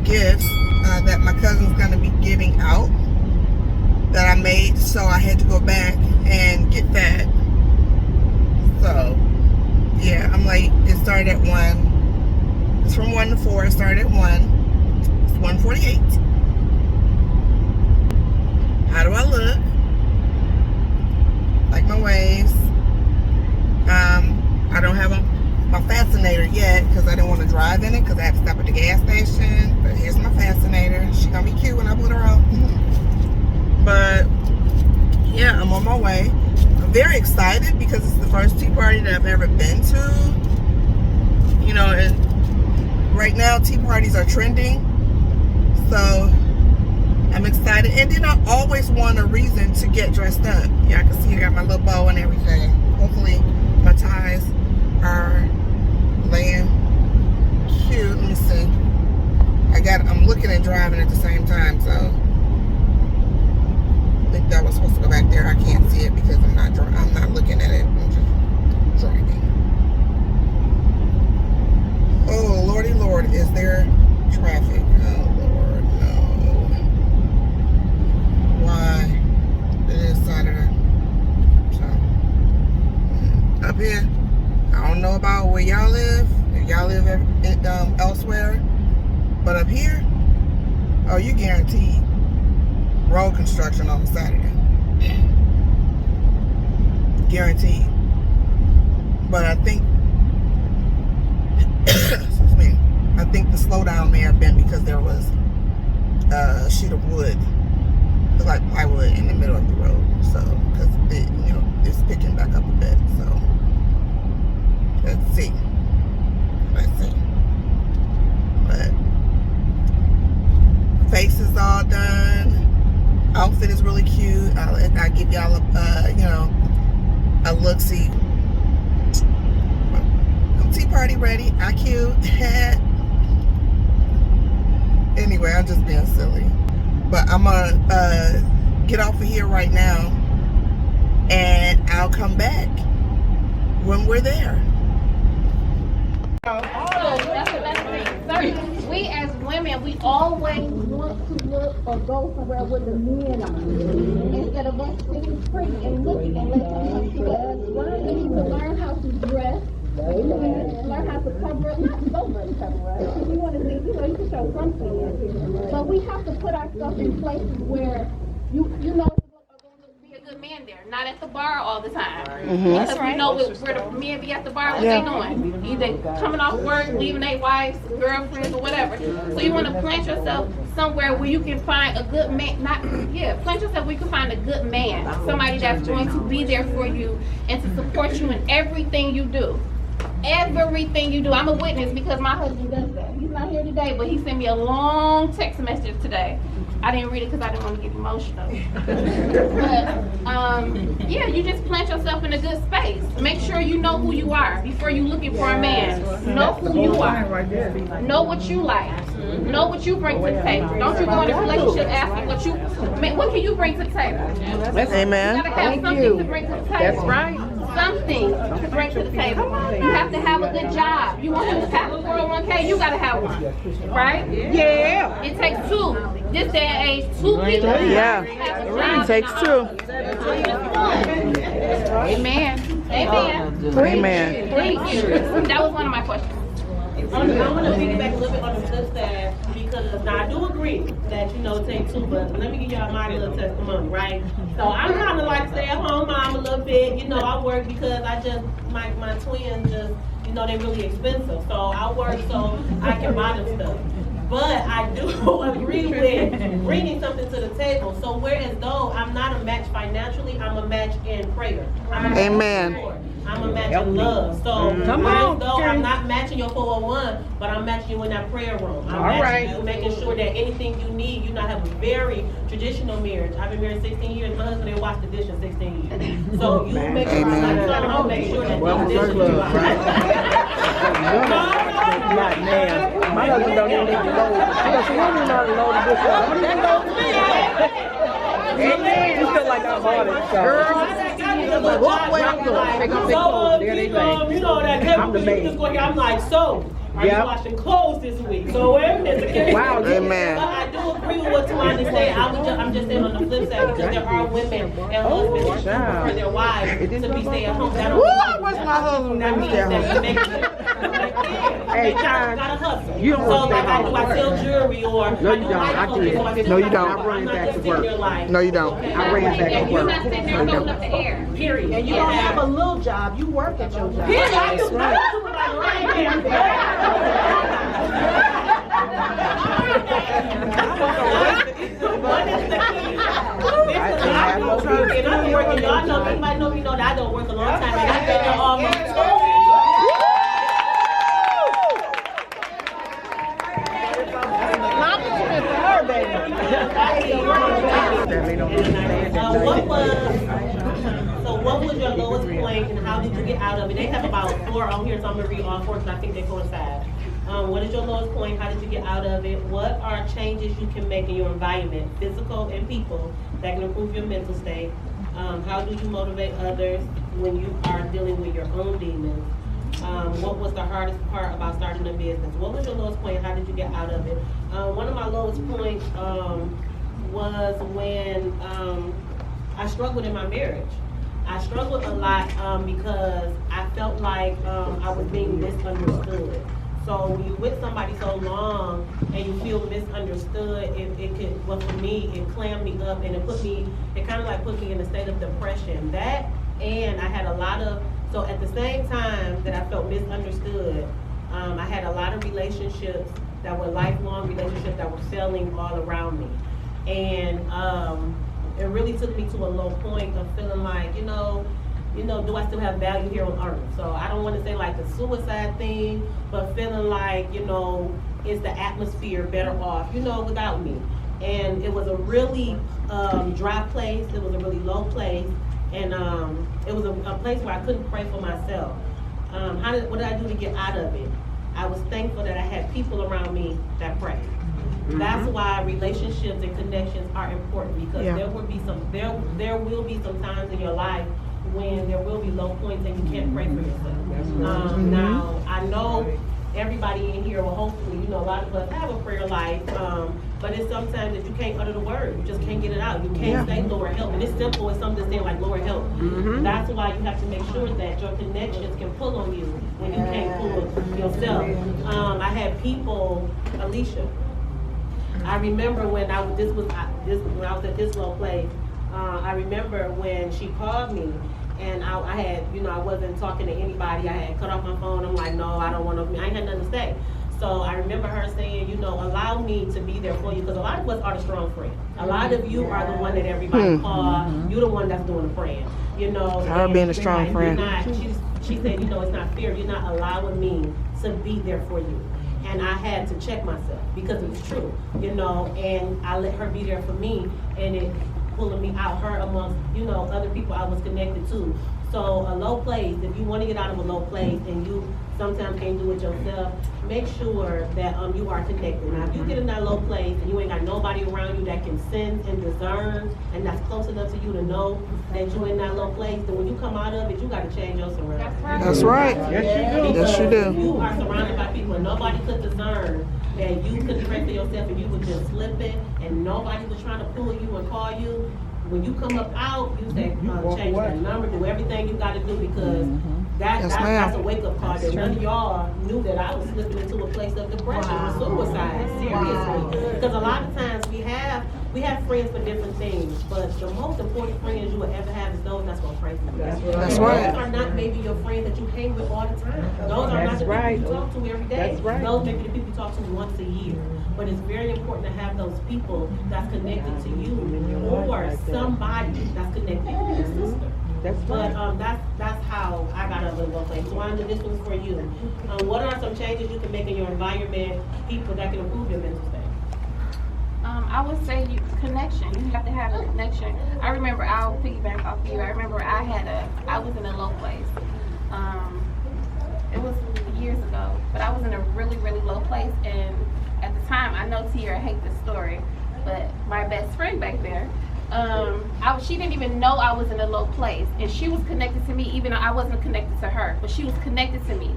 gifts that my cousin's going to be giving out that I made, so I had to go back and get that. So, yeah, I'm late. It started at 1. It's from 1 to 4. It started at 1. It's 1:48. How do I look? Like my waves. I don't have my fascinator yet because I didn't want to drive in it because I had to stop at the gas station. But here's my fascinator. She's going to be cute when I put her on. But, yeah, I'm on my way. I'm very excited because it's the first tea party that I've ever been to. You know, and right now tea parties are trending. So I'm excited. And then I always want a reason to get dressed up. Yeah, I can see I got my little bow and everything. Hopefully my ties are laying cute. Let me see. I'm looking and driving at the same time, so I think that was supposed to go back there. I can't see it because I'm not looking at it. I'm just driving. Oh, Lordy Lord, is there traffic? Oh, Lord, no. Why? It is Saturday. So, up here, I don't know about where y'all live. If y'all live elsewhere. But up here, oh, you guaranteed road construction on Saturday. Guaranteed. But I think, excuse me, I think the slowdown may have been because there was a sheet of wood, it's like plywood in the middle of the road. So, because it's picking back up a bit. So, let's see. But face is all done. Outfit is really cute. I'll give y'all a look-see. I'm tea party ready. I cute. Anyway, I'm just being silly. But I'm gonna get off of here right now, and I'll come back when we're there. We as women, we always want to look or go somewhere with the men on. Instead of us sitting pretty and looking and let them come to us. We need to learn how to dress. Learn how to cover up, not so much cover up. Because we want to be, you can show something. But we have to put ourselves in places where you know be a good man there, not at the bar all the time. Because we know where the men be at the bar, what they doing. Either coming off work, leaving their wives, girlfriends, or whatever. So you want to plant yourself somewhere where you can find a good man, plant yourself where you can find a good man. Somebody that's going to be there for you and to support you in everything you do. Everything you do. I'm a witness because my husband does that. He's not here today, but he sent me a long text message today. I didn't read it because I didn't want to get emotional. But, you just plant yourself in a good space. Make sure you know who you are before you're looking for a man. Know who you are. Know what you like. Know what you bring to the table. Don't you go in a relationship asking what can you bring to the table? Amen. You gotta have something to bring to the table. That's right. Something to bring to the table. You have to have a good job. You want to have a 401k, you gotta have one. Right? Yeah. It takes two. This day and age, two people. Yeah. It takes two. Amen. Amen. Amen. Thank you. That was one of my questions. I'm going to piggyback a little bit on the flip side because now I do agree that it takes two, but let me give y'all my little testimony, right? So I'm kind of like stay-at-home mom a little bit. I work because my twins just, they're really expensive. So I work so I can buy them stuff. But I do agree with bringing something to the table. So whereas though I'm not a match financially, I'm a match in prayer. Amen. I'm a match in love. So whereas though I'm not matching your 401, but I'm matching you in that prayer room. I'm matching you, making sure that anything you need, you not have a very traditional marriage. I've been married 16 years. My husband didn't wash the dishes 16 years. So you make sure I make sure that these dishes Like, man, my husband don't even need to load. She don't even know how to load the dish. Amen. You feel like I bought it, so. I'm the maid. I'm like, so Are you washing clothes this week? So where is the Wow, Amen. But I do agree with what Tawanda said. I'm just saying on the flip side, because there are women and husbands that prefer their wives to be stay at home. That Woo, I wish my husband that would means stay at that home. you make it. Hey, Gotta hustle. you don't So want to like stay I home. do, I sell jewelry or No, I you do don't. I life do coaching, so I that. still No, you gotta don't. work. I'm I not bring it just back to sitting there work. like, No, you don't. okay, I bring it back to And you're work. not sitting there throwing up the air. period. And you don't have a little job, you work at your job. Period. I do right What is the key? I know and I've been working, y'all know, anybody know me know that I don't work a long time, and I've been there almost 2 what was your lowest point and how did you get out of it? They have about 4 on here, so I'm gonna read all 4 because I think they coincide. What is your lowest point? How did you get out of it? What are changes you can make in your environment, physical and people, that can improve your mental state? How do you motivate others when you are dealing with your own demons? What was the hardest part about starting a business? What was your lowest point? How did you get out of it? One of my lowest points was when I struggled in my marriage. I struggled a lot because I felt like I was being misunderstood. So when you're with somebody so long and you feel misunderstood, it could, well for me, it clammed me up and it kind of like put me in a state of depression. That, and I had a lot of, so at the same time that I felt misunderstood, I had a lot of relationships that were lifelong relationships that were failing all around me. And it really took me to a low point of feeling like, do I still have value here on earth? So I don't want to say like the suicide thing, but feeling like, is the atmosphere better off, without me? And it was a really dry place. It was a really low place. And it was a place where I couldn't pray for myself. What did I do to get out of it? I was thankful that I had people around me that prayed. Mm-hmm. That's why relationships and connections are important, because there will be some times in your life when there will be low points and you can't pray for yourself. Now I know everybody in here will hopefully, a lot of us have a prayer life, but it's sometimes that you can't utter the word. You just can't get it out. You can't say Lord help. And it's simple. It's something saying like Lord help. Mm-hmm. That's why you have to make sure that your connections can pull on you when you can't pull yourself. I had people, Alicia. I remember when I was at this low place. I remember when she called me, and I had, I wasn't talking to anybody. I had cut off my phone. I'm like, no, I don't want to. I ain't had nothing to say. So I remember her saying, allow me to be there for you, because a lot of us are the strong friend. A lot of you are the one that everybody calls. You're the one that's doing the praying. Her being a strong friend. She said, it's not fair. You're not allowing me to be there for you. And I had to check myself because it was true, and I let her be there for me, and it pulling me out, her amongst, other people I was connected to. So a low place, if you want to get out of a low place and you sometimes can't do it yourself, make sure that you are connected. Now, if you get in that low place and you ain't got nobody around you that can sense and discern, and that's close enough to you to know that you're in that low place, then when you come out of it, you got to change your surroundings. That's right. Yes, you do. You are surrounded by people and nobody could discern that you couldn't pray for yourself and you were just slipping and nobody was trying to pull you and call you. When you come up out, you say, change that number, do everything you got to do, because that's a wake-up call. That none of y'all knew that I was slipping into a place of depression or suicide, seriously. Because a lot of times we have friends for different things, but the most important friends you will ever have is those that's going to pray for you. That's right. Those are not maybe your friends that you hang with all the time. Those are not the people you talk to every day. Those may be the people you talk to once a year. But it's very important to have those people that's connected to you, or somebody that's connected to your sister. But that's how I got out of the place. Tawanda, this one's for you. What are some changes you can make in your environment, people that can improve your mental state? I would say connection. You have to have a connection. I remember, I'll piggyback off of you. I remember I was in a low place. It was years ago, but I was in a really, really low place, and at the time, I know Tiara hates this story, but my best friend back there, she didn't even know I was in a low place, and she was connected to me even though I wasn't connected to her, but she was connected to me.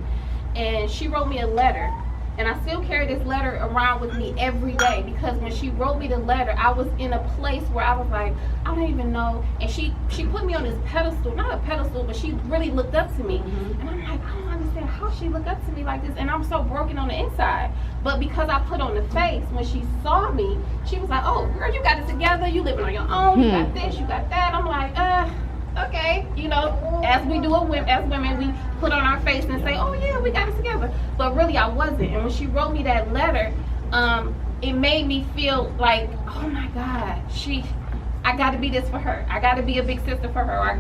And she wrote me a letter And I still carry this letter around with me every day because when she wrote me the letter, I was in a place where I was like, I don't even know. And she put me on this pedestal, not a pedestal, but she really looked up to me. And I'm like, I don't understand how she looked up to me like this. And I'm so broken on the inside. But because I put on the face, when she saw me, she was like, oh, girl, you got it together. You living on your own. You got this, you got that. I'm like, okay, you know, as we do it as women, we put on our face and say, oh yeah, we got it together. But really I wasn't. And when she wrote me that letter, it made me feel like, oh my God, I gotta be this for her. I gotta be a big sister for her.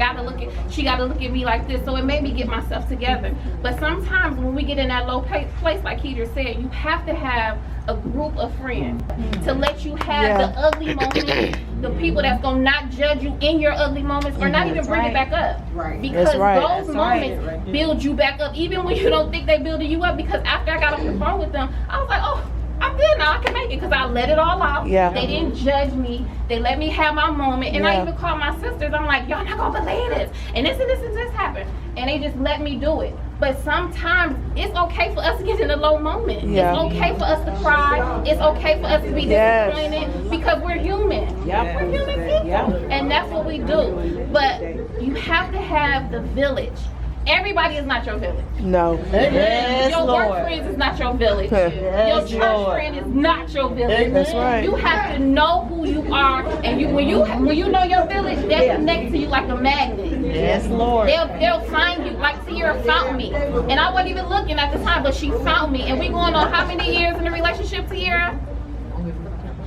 She gotta look at me like this. So it made me get myself together. But sometimes when we get in that low place, like Kedra said, you have to have a group of friends to let you have the ugly moments, the people that's gonna not judge you in your ugly moments or not even bring it back up. Because those moments build you back up, even when you don't think they building you up. Because after I got off the phone with them, I was like, oh, I'm good now, I can make it, because I let it all out. They didn't judge me. They let me have my moment. And I even called my sisters. I'm like, y'all not gonna believe this. And this and this and this happened. And they just let me do it. But sometimes it's okay for us to get in a low moment. It's okay for us to cry. It's okay for us to be disappointed because we're human. We're human people. And that's what we do. But you have to have the village. Everybody is not your village. No. Your work friends is not your village. Your church friend is not your village. That's right. You have to know who you are, and when you know your village, they connect to you like a magnet. Yes, Lord. They'll find you. Like Sierra found me, and I wasn't even looking at the time, but she found me. And we going on how many years in the relationship, Sierra?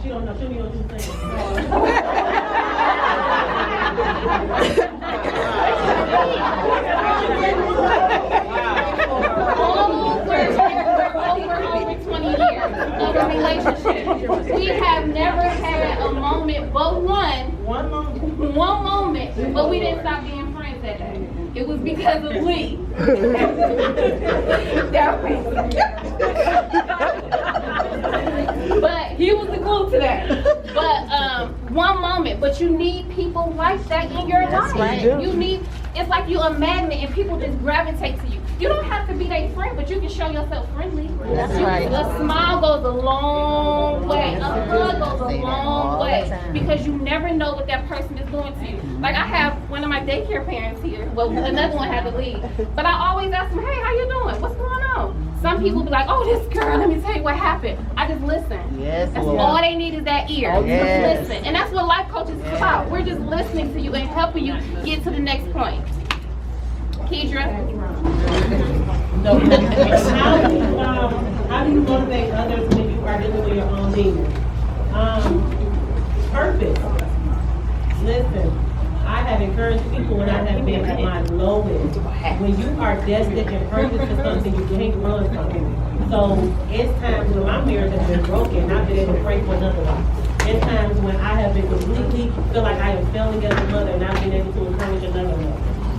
She don't know. She don't know what you're over 20 years of a relationship. We have never had a moment but one moment, but we didn't stop being friends that day. It was because of Lee. But he was the glue to that. But one moment, but you need people like that in your life. You need, it's like you're a magnet and people just gravitate to you. You don't have to be their friend, but you can show yourself friendly. That's right. A smile goes a long way. A hug goes a long way. Because you never know what that person is doing to you. Like I have one of my daycare parents here. Well, another one had to leave. But I always ask them, hey, how you doing? What's going on? Some people be like, oh, this girl, let me tell you what happened. I just listen. Yes, that's Lord. all they need is that ear. Yes. Just listen. And that's what life coaches is about. We're just listening to you and helping you get to the next point. Kedra? No. How do you motivate others when you are dealing with your own demons? Purpose. Listen, I have encouraged people when I have been at my lowest. When you are destined and purpose for something, you can't run from it. So it's times when my marriage has been broken, I've been able to pray for another one. It's times when I have been completely feel like I am failing as a mother and I've been able to encourage another one.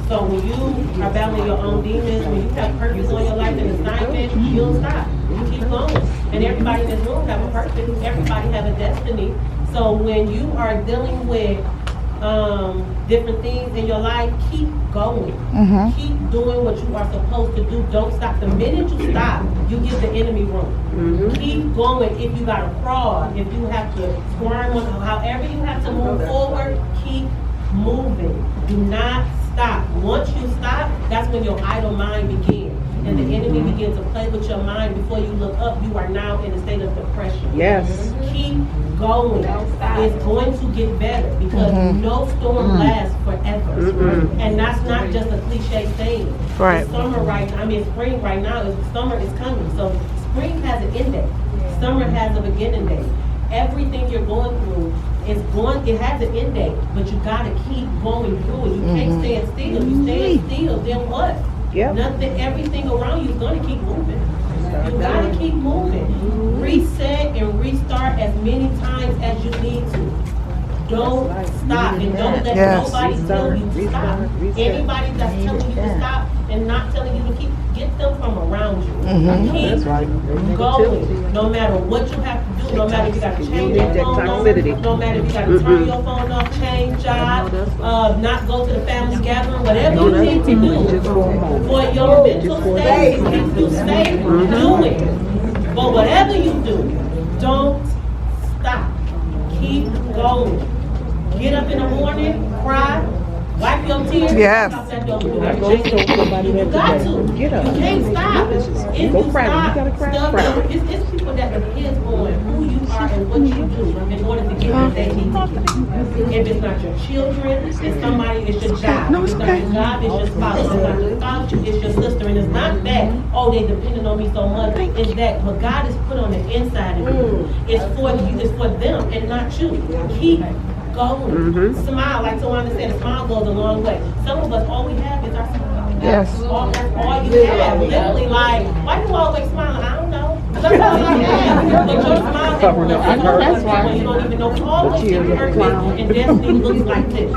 So when you are battling your own demons, when you have purpose on your life and assignment, you'll stop. You keep going. And everybody in this room have a purpose. Everybody have a destiny. So when you are dealing with different things in your life, keep going. Keep doing what you are supposed to do. Don't stop. The minute you stop, you give the enemy room. Keep going. If you got to crawl, if you have to squirm, however you have to move forward, keep moving. Do not stop. Once you stop, that's when your idle mind begins. And the enemy begins to play with your mind. Before you look up, you are now in a state of depression. Yes. Keep going. It's going to get better because no storm lasts forever. And that's not just a cliche saying. Right. It's summer spring right now. Summer is coming. So spring has an end date. Summer has a beginning date. Everything you're going through it has an end date, but you gotta keep going through it. You can't stand still. You stand still, then what? Nothing, everything around you is gonna keep moving. You gotta keep moving. Reset and restart as many times as you need to. Don't stop and don't let nobody tell you to stop. Anybody that's telling you to stop and not telling you to keep, get them from around you. Keep going. No matter what you have to do, no matter if you got to change your phone off, no matter if you got to turn your phone off, change job, not go to the family gathering, whatever you need to do for your mental state to keep you safe, do it. But whatever you do, don't stop. Keep going. Get up in the morning, cry, wipe your tears. Yes. Stop that door before you change it. You got to. You can't stop. If you stop, it's people that depends on who you are and what you do in order to get where they need to get. If it's not your children, it's somebody, it's your job. It's not your job, it's your spouse. It's not your spouse, it's your sister. And it's not that, oh, they depending on me so much. It's that what God has put on the inside of you. It's for you, it's for them and not you. Keep going. Smile, like Tawana said, a smile goes a long way. Some of us, all we have is our smile. Yes. That's all you have. Literally, like, why you always smiling? I don't know. Sometimes I have. But your smile is that's why you don't even know. We always get purpose and destiny looks like this.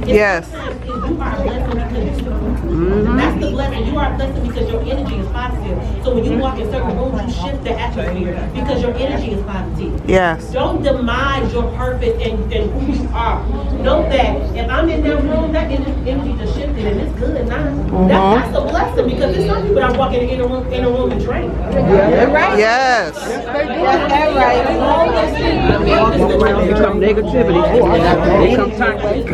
Yes. Sometimes you are a blessing because you smile. That's the blessing. You are a blessing because your energy is positive. So when you walk in certain rooms, you shift the atmosphere because your energy is positive. Yes. Don't demise your purpose and who you are. Know that if I'm in that room, that energy just shifted and it's good now. That's a blessing because there's some people that walk in a room and drink. Yes. Become negativity. Become toxic.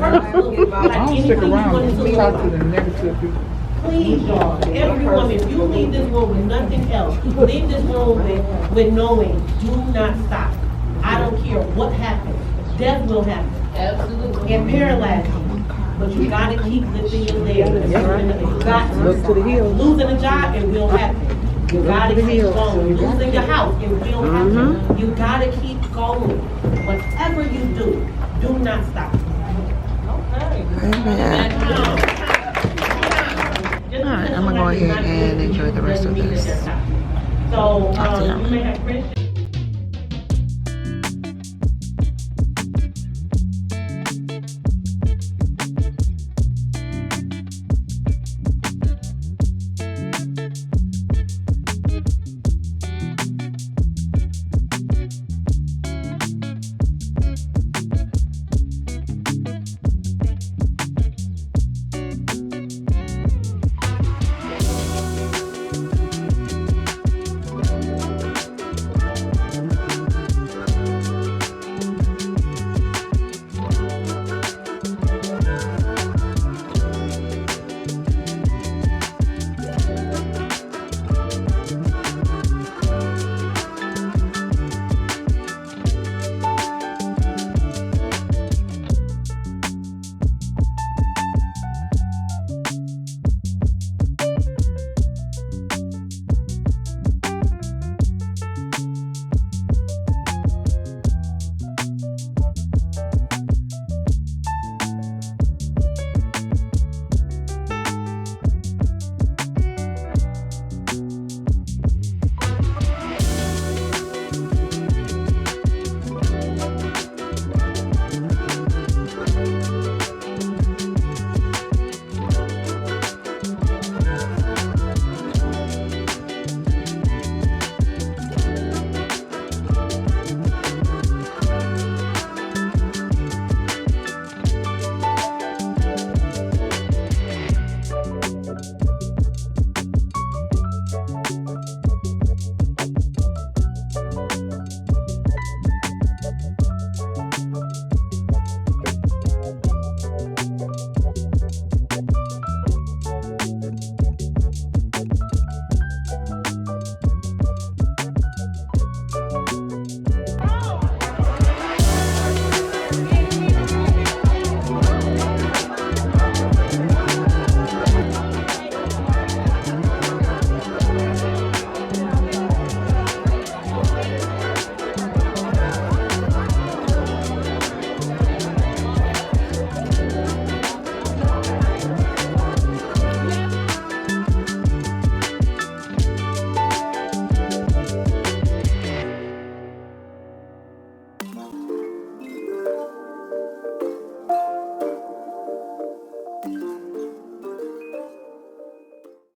I'll stick around and talk to the negative people. Please, y'all, everyone, if you leave this room with nothing else, leave this room with knowing, do not stop. I don't care what happens. Death will happen. Absolutely. And paralyze you. But you gotta keep lifting your legs. You got to. Look to the hills. Losing a job, it will happen. You gotta keep going. Losing your house, it will happen. You gotta keep going. Whatever you do not stop. Okay. Amen. Alright, I'm gonna go ahead and enjoy the rest of this. So, you may have finished.